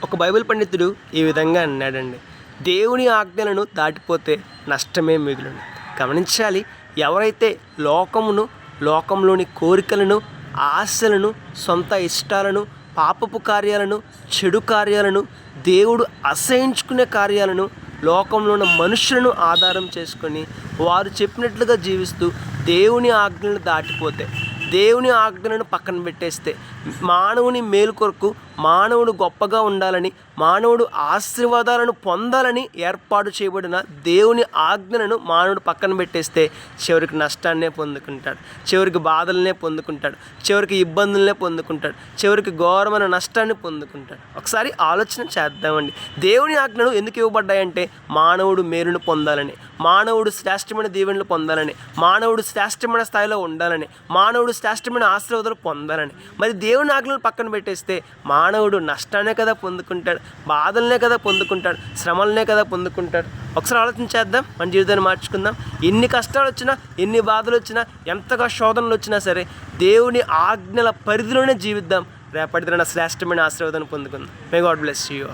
ఒక బైబిల్ పండితుడు ఈ విధంగా అన్నాడండి, దేవుని ఆజ్ఞలను దాటిపోతే నష్టమే మిగులును. గమనించాలి, ఎవరైతే లోకంలోని కోరికలను, ఆశలను, సొంత ఇష్టాలను, పాపపు కార్యాలను, చెడు కార్యాలను, దేవుడు అసహించుకునే కార్యాలను, లోకంలో ఉన్న మనుషులను ఆధారం చేసుకొని వారు చెప్పినట్లుగా జీవిస్తూ దేవుని ఆజ్ఞలను దాటిపోతే, దేవుని ఆజ్ఞలను పక్కన పెట్టేస్తే, మానవుని మేలు కొరకు, మానవుడు గొప్పగా ఉండాలని, మానవుడు ఆశీర్వాదాలను పొందాలని ఏర్పాటు చేయబడిన దేవుని ఆజ్ఞలను మానవుడు పక్కన పెట్టేస్తే చివరికి నష్టాన్నే పొందుకుంటాడు, చివరికి బాధలనే పొందుకుంటాడు, చివరికి ఇబ్బందులనే పొందుకుంటాడు, చివరికి ఘోరమైన నష్టాన్ని పొందుకుంటాడు. ఒకసారి ఆలోచన చేద్దామండి. దేవుని ఆజ్ఞలు ఎందుకు ఇవ్వబడ్డాయంటే మానవుడు మేలును పొందాలని, మానవుడు శ్రేష్టమైన దీవెనలు పొందాలని, మానవుడు శ్రేష్టమైన స్థాయిలో ఉండాలని, మానవుడు శ్రేష్టమైన ఆశీర్వాదాలు పొందాలని. మరి దేవుని ఆజ్ఞలను పక్కన పెట్టేస్తే మానవుడు నష్టాన్నే కదా పొందుకుంటాడు, బాధలనే కదా పొందుకుంటాడు, శ్రమలనే కదా పొందుకుంటాడు. ఒకసారి ఆలోచన చేద్దాం, మన జీవితాన్ని మార్చుకుందాం. ఎన్ని కష్టాలు వచ్చినా, ఎన్ని బాధలు వచ్చినా, ఎంతగా శోధనలు వచ్చినా సరే దేవుని ఆజ్ఞల పరిధిలోనే జీవిద్దాం. రేపటి దిన శ్రేష్టమైన ఆశీర్వాదాన్ని పొందుకుందాం. May God bless you.